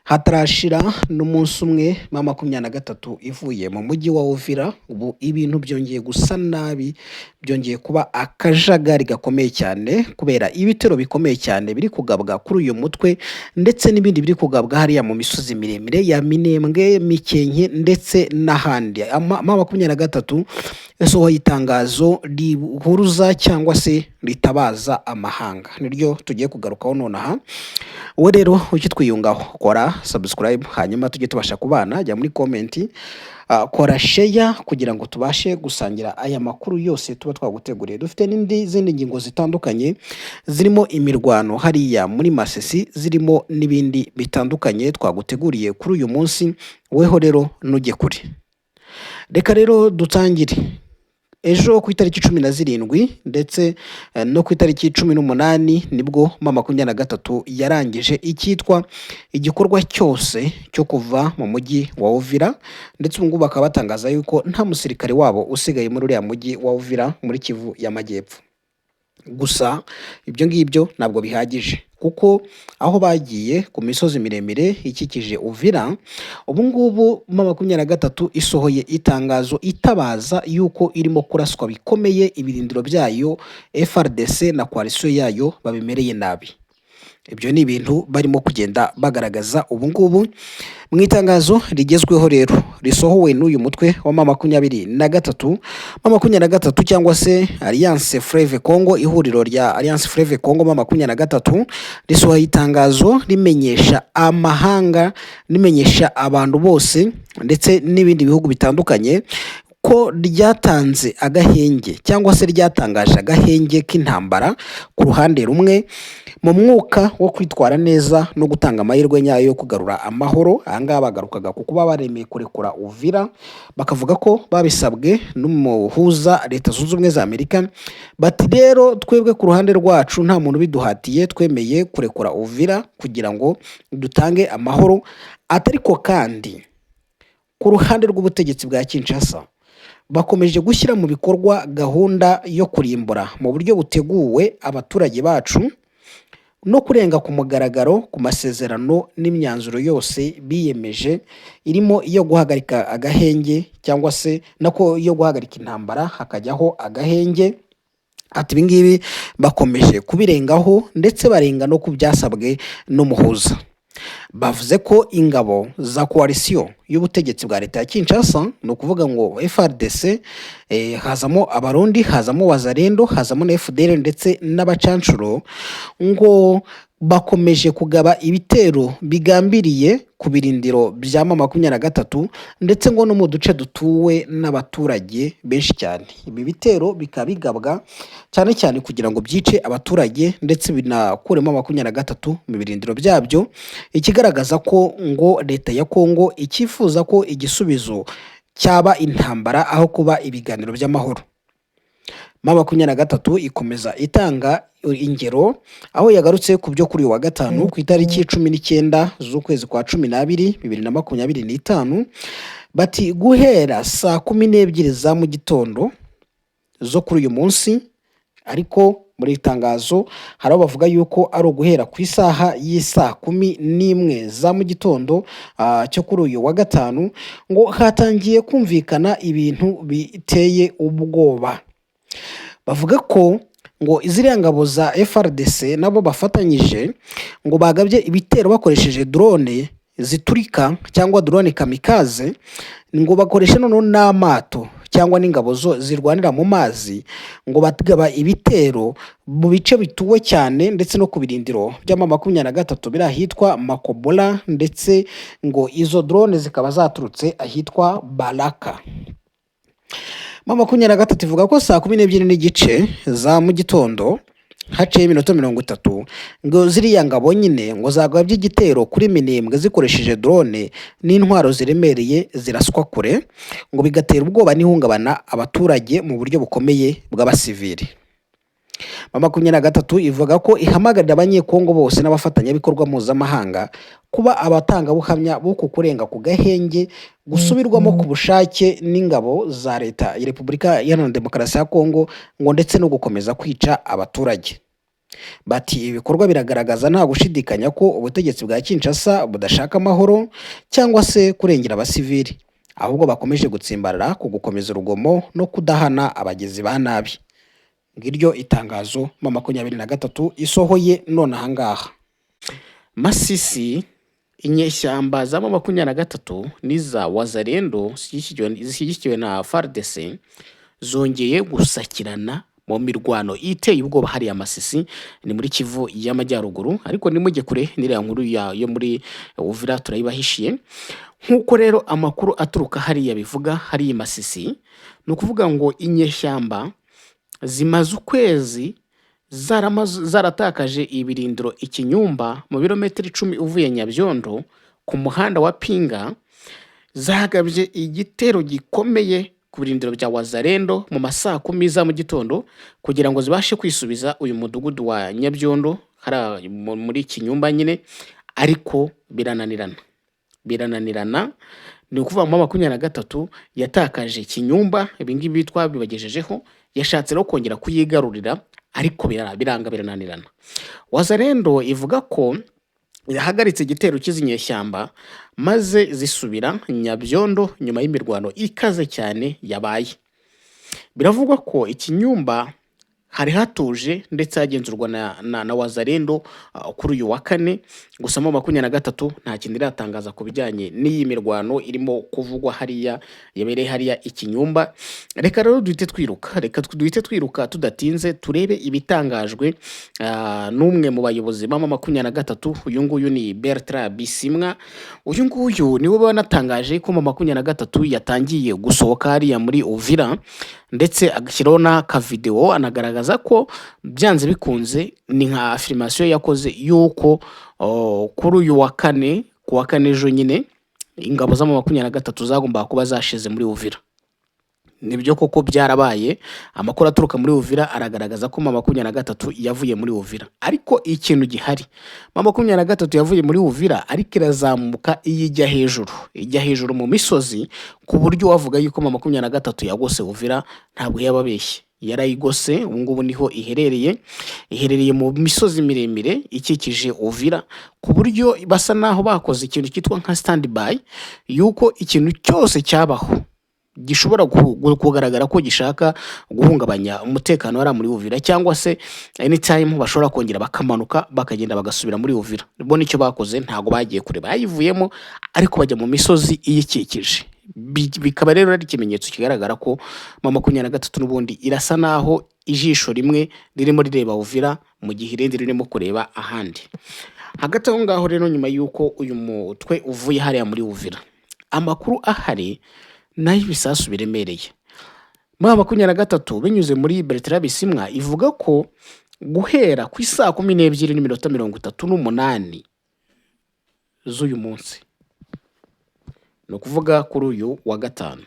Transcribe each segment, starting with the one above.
Hatarashira n'umunsi umwe M23 ivuye mu mujyi wa Uvira, ubu ibintu byongeye gusa nabi, byongeye kuba akajagari gakomeye cyane kubera ibitero bikomeye cyane biri kugabwa kuri uyu mutwe, ndetse n'ibindi biri kugabwa hariya mu misozi miremire ya Minembwe, Mikenke ndetse n'ahandi. M23 yasohoye itangazo rihuruza cyangwa se ritabaza amahanga, niryo tugiye kugarukaho nonaha. Wowe rero ukitwiyungaho kora subscribe, hanyuma tujye tubasha kubana, jya muri comment, kora share kugira ngo tubashe gusangira aya makuru yose tuba twaguteguriye. Dufite zindi ngingo zitandukanye zirimo imirwano hariya muri Masisi, zirimo n'ibindi bitandukanye twaguteguriye kuri uyu munsi. Weho rero nujye kuri, reka rero dutangire. Ejo ku itariki 17 ndetse no ku itariki 18 nibwo M23 yarangije icyitwa igikorwa cyose cyo kuva mu mujyi wa Uvira, ndetse ubu ngubu bakaba batangaza yuko nta musirikare wabo usigaye muri uriya mujyi wa Uvira muri Kivu y'Amajyepfo. Gusa ibyo ngibyo ntabwo bihagije, kuko aho bagiye ku misozi miremire ikikije Uvira, ubu ngubu M23 isohoye itangazo itabaza yuko irimo kuraswa bikomeye ibirindiro byayo, FRDC na coalition yayo babimereye nabi. Ibyo ni ibintu barimo kugenda bagaragaza ubu ngubu mu itangazo rigezweho rero risohowe n'uyu mutwe wa M23. M23 cyangwa se Alliance Fleuve Congo, ihuriro rya Alliance Fleuve Congo M23, risohoye itangazo rimenyesha amahanga, rimenyesha abantu bose ndetse n'ibindi bihugu bitandukanye ko ryatanze agahenge cyangwa se ryatangaje agahenge k'intambara ku ruhande rumwe, mu mwuka wo kwitwara neza no gutanga amahirwe nyayo yo kugarura amahoro. Ahangaha bagarukaga ku kuba baremeye kurekura Uvira, bakavuga ko babisabwe n'umuhuza Leta Zunze Ubumwe za Amerika. Bati rero twebwe ku ruhande rwacu nta muntu biduhatiye, twemeye kurekura Uvira kugira ngo dutange amahoro. Atariko kandi ku ruhande rw'ubutegetsi bwa Kinshasa bakomeje gushyira mu bikorwa gahunda yo kurimbura mu buryo buteguwe abaturage bacu no kurenga ku mugaragaro ku masezerano n'imyanzuro yose biyemeje, irimo iyo guhagarika agahenge cyangwa se nako iyo guhagarika intambara hakajyaho agahenge. Ati ibingibi bakomeje kubirengaho ndetse barenga no kubyasabwe n'umuhuza. Bavuze ko ingabo za coalition y'ubutegetsi bwa Leta ya Kinshasa, no kuvuga ngo FRDC, hazamo abarundi, hazamo wazarendo, hazamo na FDL ndetse n'abacancuro, ngo bakomeje kugaba ibitero bigambiriye ku birindiro bya M23 ndetse ngo no mu duce dutuwe n'abaturage benshi cyane. Ibi bitero bikaba bigabwa cyane cyane kugira ngo byice abaturage ndetse binakuremo M23 mu birindiro byabyo, ikigaragaza ko ngo Leta ya Kongo ikifuza ko igisubizo cyaba intambara aho kuba ibiganiro by'amahoro. M23 ikomeza itanga ingero, aho yagarutse ku byo kuri uyu wa gatanu ku itariki 19 z'ukwezi kwa 12 2025. Bati guhera saa 12 za mu gitondo zo kuri uyu munsi, ariko muri itangazo hari abo bavuga yuko ari uguhera ku isaha y'isa 11 za mu gitondo cyo kuri uyu wa gatanu, ngo hatangiye kumvikana ibintu biteye ubwoba. Bavuga ko ngo iziriya ngabo za FRDC nabo bafatanyije ngo bagabye ibitero bakoresheje drone ziturika cyangwa drone kamikaze, ngo bakoresha noneho n'amato cyangwa n'ingabo zo zirwanira mu mazi, ngo batgaba ibitero mu bice bituwe cyane ndetse no ku birindiro by'M23 biri ahitwa Makobola, ndetse ngo izo drone zikaba zaturutse ahitwa Baraka. M23 ivuga ko saa 12:30 za mu gitondo haciye iminota 30 ngo ziriya ngabo nyine ngo zagabye igitero kuri Minembwe zikoresheje drone n'intwaro ziremereye ziraswa kure, ngo bigatera ubwoba n'ihungabana abaturage mu buryo bukomeye bw'abasivili. M23 ivuga ko ihamagarira abanyekongo bose n'abafatanyabikorwa mpuzamahanga kuba abatangabuhamya bo kurenga ku gahenge gusubirwamo ku bushake n'ingabo za Leta ya Repubulika Iharanira Demokarasi ya Kongo, ngo ndetse no gukomeza kwica abaturage. Bati ibikorwa biragaragaza nta gushidikanya ko ubutegetsi bwa Kinshasa budashaka amahoro cyangwa se kurengera abasivili, ahubwo bakomeje gutsimbarara ku gukomeza urugomo no kudahana abagizi ba nabi. Ngiryo itangazo M23 isohoye none aha ngaha. Masisi, inyeshyamba za M23 n'iza Wazalendo zishyigikiwe na FARDC zongeye gusakirana mu mirwano iteye ubwoba hariya Masisi, ni muri Kivu y'Amajyaruguru, ariko nimujye kure n'iriya nkuru yo muri Uvira turayibahishiye. Nk'uko rero amakuru aturuka hariya bivuga, hariya Masisi ni ukuvuga ngo inyeshyamba zimaze ukwezi zaratakaje ibirindiro Ikinyumba mu birometero 10 uvuye Nyabyondo ku muhanda wa Pinga, zagabye igitero gikomeye ku birindiro bya Wazalendo mu masaa 10 za mu gitondo kugira ngo zibashe kwisubiza uyu mudugudu wa Nyabyondo muri Ikinyumba nyine, ariko birananirana. Ni ukuvuga mu 23 yatakaje Ikinyumba, ibingibi twabibagejejeho, yashatse no kongera kuyigarurira ariko birananirana. Wazalendo ivuga ko yahagaritse igitero cy'izinyeshyamba maze zisubira Nyabyondo nyuma y'imirwano ikaze cyane yabaye. Biravugwa ko Ikinyumba hari hatuje ndetse hagenzurwa na Wazalendo kuri uyu wa kane, gusa mu 23 nta kintu iratangaza ku bijyanye n'iyi mirwano irimo kuvugwa hariya yabereye hariya Ikinyumba. Reka rero duhite twiruka tudatinze turebe ibitangajwe n'umwe mu bayobozi ba M23. Uyu nguyu ni Bertrand Bisimwa. Uyu nguyu niwe banatangaje ko M23 yatangiye gusohoka hariya muri Uvira, ndetse agashyiraho n'aka video anagaragaza ko byanze bikunze ni nka affirmation yakoze yuko kuri uyu wa kane, ku wa kane ejo nyine, ingabo za M23 zagomba kuba zashize muri Uvira. Nibyo koko byarabaye, amakuru aturuka muri Uvira aragaragaza ko M23 yavuye muri Uvira, ariko ikintu gihari, M23 yavuye muri Uvira ariko irazamuka ijya hejuru mu misozi, ku buryo wavuga yuko M23 yagose Uvira ntabwo yababeshye. Yarayigose, ubu ngubu niho iherereye mu misozi miremire ikikije Uvira, ku buryo basa naho bakoze ikintu cyitwa nka standby, yuko ikintu cyose cyabaho gishobora kugaragara ko gishaka guhungabanya umutekano wari muri Uvira, cyangwa se anytime bashobora kongera bakamanuka bakagenda bagasubira muri Uvira. Bo nicyo bakoze, ntago bagiye kure, bayivuyemo ariko bajya mu misozi iyikikije. Bikaba rero ari ikimenyetso kigaragara ko M23 n'ubundi irasa naho ijisho rimwe ririmo rireba Uvira mu gihe irindi ririmo kureba ahandi. Hagati aho ngaho rero, nyuma yuko uyu mutwe uvuye hariya muri Uvira, amakuru ahari nayo ibisasu biremereye. M23 binyuze muri Bertrand Bisimwa ivuga ko guhera ku isaa 12:38 z'uyu munsi, ni ukuvuga kuri uyu wa gatanu,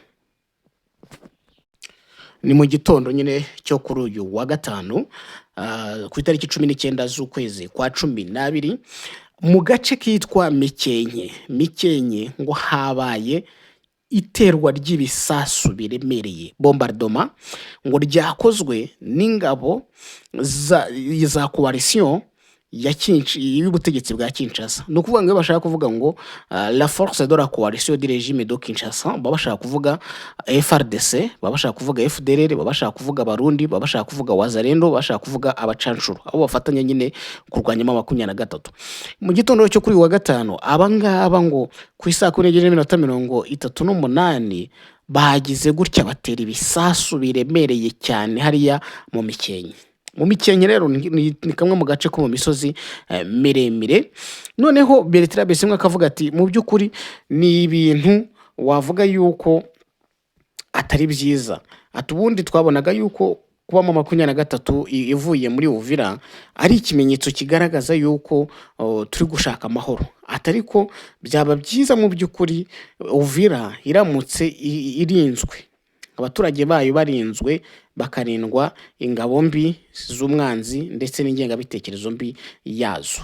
ni mu gitondo nyine cyo kuri uyu wa gatanu, ku itariki 19 z'ukwezi kwa 12, mu gace kitwa Mikenke ngo habaye iterwa ry'ibisasu biremereye, bombardement, ngo ryakozwe n'ingabo za coalition y'ubutegetsi bwa Kinshasa. No kuvuga ngo bashaka kuvuga ngo la force de la coalition du régime de Kinshasa, babashaka kuvuga FARDC, babashaka kuvuga FDLR, babashaka kuvuga Barundi, babashaka kuvuga Wazalendo, babashaka kuvuga abacanshuro, abo bafatanya nyine kurwanya M23. Mu gitondo cyo kuri wa gatano, abangaba ngo ku isaa 12:38 bagize gutya batera ibisasu biremereye cyane hariya mu Mikenke. Mu Mikenke rero ni kamwe mu gace ko mu misozi miremire. Noneho Bertrand Bisimwa akavuga ati mu by'ukuri ni ibintu wavuga yuko atari byiza. Ati ubundi twabonaga yuko kuba M23 ivuye muri Uvira ari ikimenyetso kigaragaza yuko turi gushaka amahoro. Atariko byaba byiza mu by'ukuri Uvira iramutse irinzwe, abaturage bayo barinzwe, bakarindwa ingabo mbi z'umwanzi ndetse n'ingengabitekerezo mbi yazo.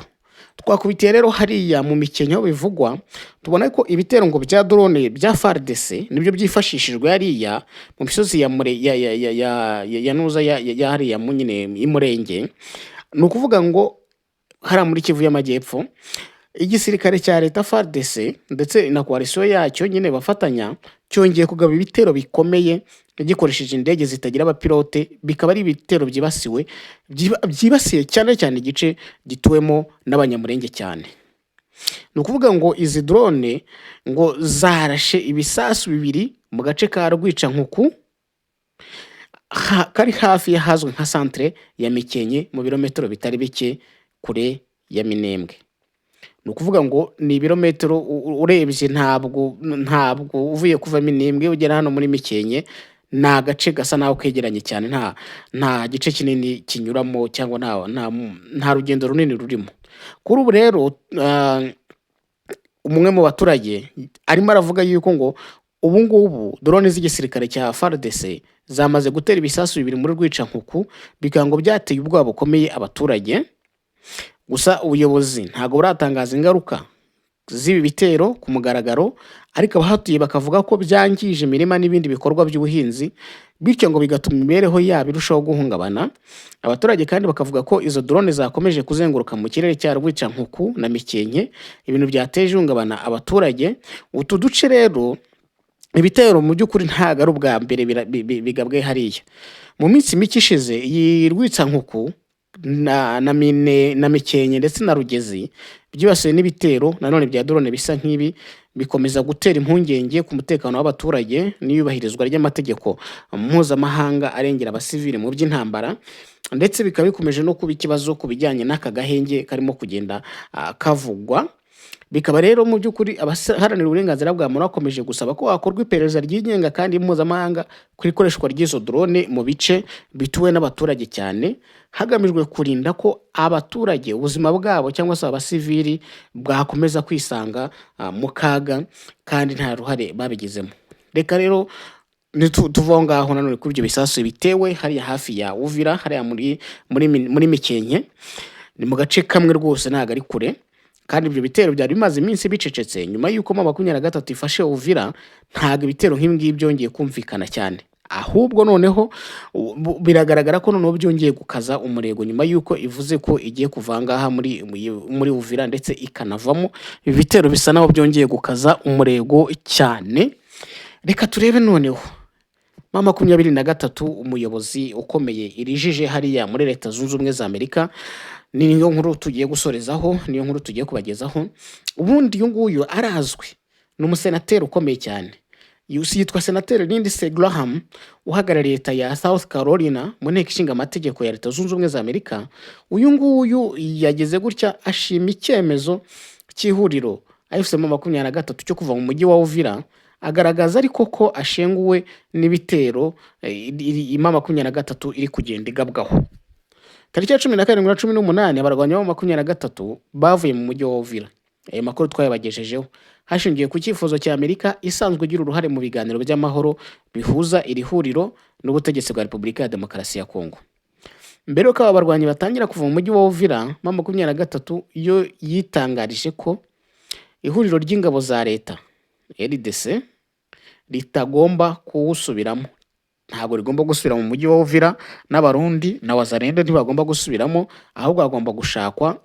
Twakubitiye rero hariya mu Mikenke aho bivugwa, tubona ko ibitero ngo bya drone bya FARDC nibyo byifashishijwe hariya mu misozi ya nuza ya hariya mu nyine y'Umurenge, ni ukuvuga ngo hariya muri Kivu y'Amajyepfo igisirikare cya leta FARDC ndetse na koalisiyo yacyo nyine bafatanya cyongeye kugaba ibitero bikomeye gikoresheje indege zitagira abapilote, bikaba ari ibitero byibasiye cyane cyane igice gituwemo n'abanyamurenge cyane. Ni ukuvuga ngo izi drone ngo zarashe ibisasu bibiri mu gace ka Rwicankuku kari hafi y'ahazwi nka centre ya Mikenke mu birometero bitari bike kure ya Minembwe. Ni ukuvuga ngo ni ibirometero urebye ntabwo uvuye kuva Minembwe ugera hano muri Mikenke, ni agace gasa naho kegeranye cyane, nta gice kinini kinyuramo cyangwa nta rugendo runini rurimo. Kuri ubu rero umwe mu baturage arimo aravuga yuko ngo ubu ngubu drone z'igisirikare cya FARDC zamaze gutera ibisasu bibiri muri Rwicankuku, bikaba ngo byateye ubwoba bukomeye abaturage. Gusa ubuyobozi ntabwo buratangaza ingaruka z'ibi bitero ku mugaragaro, ariko abahatuye bakavuga ko byangije imirima n'ibindi bikorwa by'ubuhinzi, bityo ngo bigatuma imibereho yabo irushaho guhungabana. Abaturage kandi bakavuga ko izo drone zakomeje kuzenguruka mu kirere cya Rwicankuku na Mikenke, ibintu byateje ihungabana abaturage. Utu duce rero ibitero mu by'ukuri ntabwo ari ubwa mbere bigabwe hariya. Mu minsi mike ishize iyi Rwicankuku na Mikenke ndetse na Rugezi byibasiwe n'ibitero nanone bya drone bisa nk'ibi, bikomeza gutera impungenge ku mutekano w'abaturage n'iyubahirizwa ry'amategeko mpuzamahanga arengera abasivili mu by'intambara, ndetse bikaba bikomeje no kuba ikibazo ku bijyanye n'aka gahenge karimo kugenda kavugwa. Bikaba rero mu by'ukuri abaharanira uburenganzira bwa muntu bakomeje gusaba ko hakorwa iperereza ryigenga kandi mpuzamahanga ku ikoreshwa ry'izo drone mu bice bituwe n'abaturage cyane, hagamijwe kurinda ko abaturage ubuzima bwabo cyangwa se abasivili bwakomeza kwisanga mu kaga kandi nta ruhare babigizemo. Reka rero tuvaho ngaho nanone kuri ibyo bisasu bitewe hariya hafi ya Uvira, hariya muri Mikenke, ni mu gace kamwe rwose ntabwo ari kure. Kandi ibyo bitero byari bimaze iminsi bicecetse nyuma y'uko M23 ifashe Uvira. Ntabwo ibitero nk'ibi ngibi byongeye kumvikana cyane, ahubwo noneho biragaragara ko noneho byongeye gukaza umurego nyuma y'uko ivuze ko igiye kuvangaha muri Uvira ndetse ikanavamo. Ibi bitero bisa naho byongeye gukaza umurego cyane. Reka turebe noneho M23 umuyobozi ukomeye irijije hariya muri Leta Zunze Ubumwe za Amerika. Niyo nkuru tugiye gusorezaho, niyo nkuru tugiye kubagezaho. Ubundi uyu nguyu arazwi, ni umusenateri ukomeye cyane. Yitwa Senateri Lindsey Graham, uhagarariye leta ya South Carolina mu nteko ishinga amategeko ya Leta Zunze Ubumwe za Amerika. Uyu nguyu yageze gutya ashima icyemezo cy'ihuriro AFC-M23 cyo kuva mu mujyi wa Uvira, agaragaza ariko ko ashenguwe n'ibitero M23 iri kugenda igabwaho. Tariki ya 17/18 abarwanyi ba M23 bavuye mu mujyi wa Uvira. Ayo makuru twayabagejejeho hashingiye ku cyifuzo cya Amerika isanzwe igira uruhare mu biganiro by'amahoro bihuza iri huriro n'ubutegetsi bwa Repubulika ya Demokarasi ya Kongo. Mbere yuko aba barwanyi batangira kuva mu mujyi wa Uvira, M23 yo yitangarije ko ihuriro ry'ingabo za leta RDC ritagomba kuwusubiramo. Ntabwo rigomba gusubira mu mujyi wa Uvira, n'abarundi na wazarendo ntibagomba gusubiramo, ahubwo bagomba gushakwa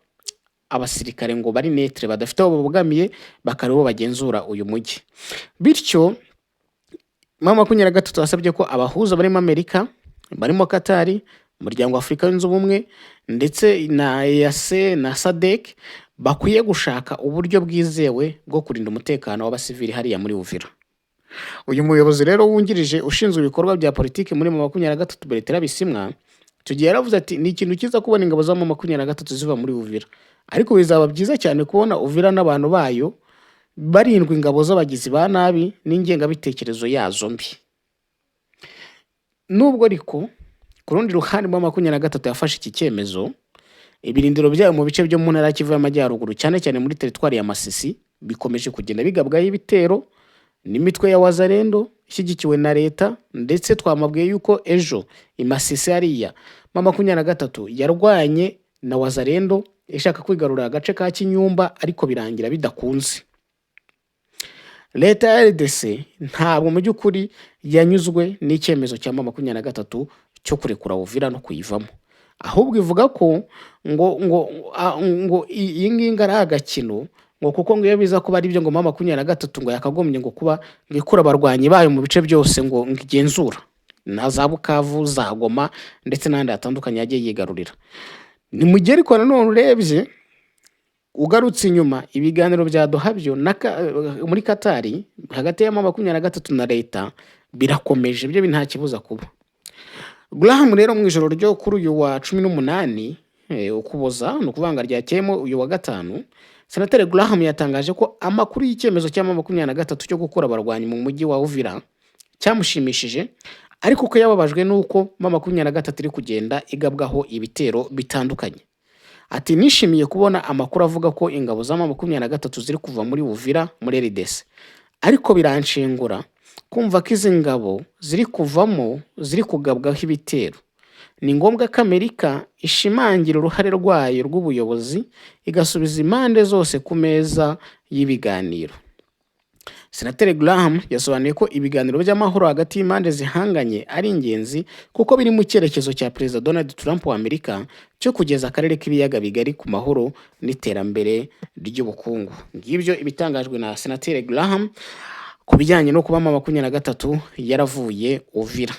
abasirikare ngo bari netre badafite abo babogamiye bakaribo bagenzura uyu mujyi. Bityo M23 yasabye ko abahuza barimo Amerika, barimo Qatar, umuryango wa Afurika yunze ubumwe ndetse na EAC na SADC bakwiye gushaka uburyo bwizewe bwo kurinda umutekano w'abasivili hariya muri Uvira. Uyu muyobozi rero wungirije ushinzwe ibikorwa bya politiki muri M23 Bertrand Bisimwa tugiye yaravuze ati ni ikintu kiza kubona ingabo za M23 ziva muri Uvira, ariko bizaba byiza cyane kubona Uvira n'abantu bayo barindwa ingabo z'abagizi ba nabi n'ingengabitekerezo yazo mbi. Nubwo ariko ku rundi ruhande M23 yafashe iki cyemezo, ibirindiro byayo mu bice byo mu ntara Kivu y'Amajyaruguru cyane cyane muri teritwari ya Masisi bikomeje kugenda bigabwaho ibitero n'imitwe ya wazarendo ishyigikiwe na leta, ndetse twamabwiye yuko ejo imasisi hariya M23 yarwanye na wazarendo ishaka kwigarurira agace ka Kinyumba, ariko birangira bidakunze. Leta ya RDC ntabwo mu by'ukuri yanyuzwe n'icyemezo cya M23 cyo kurekura Uvira no kuyivamo, ahubwo ivuga ko ngo iyi ngiyi ngo ari agakino, ngo kuko ngo iyo biza kuba ari byo ngo M23 ngo yakagombye ngo kuba ngo ikura abarwanyi bayo mu bice byose ngo igenzura na za Bukavu, za Goma ndetse n'ahandi hatandukanye yagiye yigarurira. Ni mu gihe ariko nanone urebye ugarutse inyuma ibiganiro bya Doha byo muri Katari hagati ya M23 na leta birakomeje, byo nta kibuza kuba. Graham rero mu ijoro ryo kuri uyu wa 18 Ukuboza no kuvanga ryakeyemo uyu wa gatanu, Senateri Graham yatangaje ko amakuru y'icyemezo cya M23 cyo gukura abarwanyi mu mujyi wa Uvira cyamushimishije, ariko ko yababajwe nuko M23 iri kugenda igabwaho ibitero bitandukanye. Ati nishimiye kubona amakuru avuga ko ingabo za M23 ziri kuva muri Uvira muri RDC, ariko biranshengura kumva ko izi ngabo ziri kuvamo ziri kugabwaho ibitero. Ni ngombwa ko Amerika ishimangira uruhare rwayo rw'ubuyobozi igasubiza impande zose ku meza y'ibiganiro. Senateri Graham yasobanuye ko ibiganiro by'amahoro hagati y'impande zihanganye ari ingenzi kuko biri mu cyerekezo cya Perezida Donald Trump wa Amerika cyo kugeza akarere k'ibiyaga bigari ku mahoro n'iterambere ry'ubukungu. Ngibyo ibitangajwe na Senateri Graham ku bijyanye no kuba M23 yaravuye Uvira.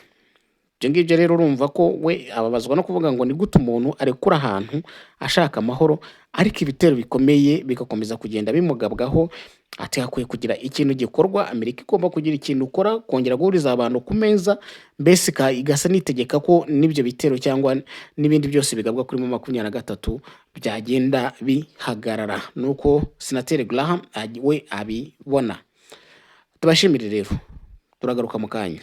Ibyo ngibyo rero urumva ko we ababazwa no kuvuga ngo ni gute umuntu arekura ahantu ashaka amahoro, ariko ibitero bikomeye bigakomeza kugenda bimugabwaho. Ati hakwiye kugira ikintu gikorwa, Amerika igomba kugira ikintu ukora, kongera guhuriza abantu ku meza, mbese igasa nitegeka ko n'ibyo bitero cyangwa n'ibindi byose bigabwa kuri M23 byagenda bihagarara. Nuko Senateri Graham we abibona. Tubashimire rero, turagaruka mu kanya.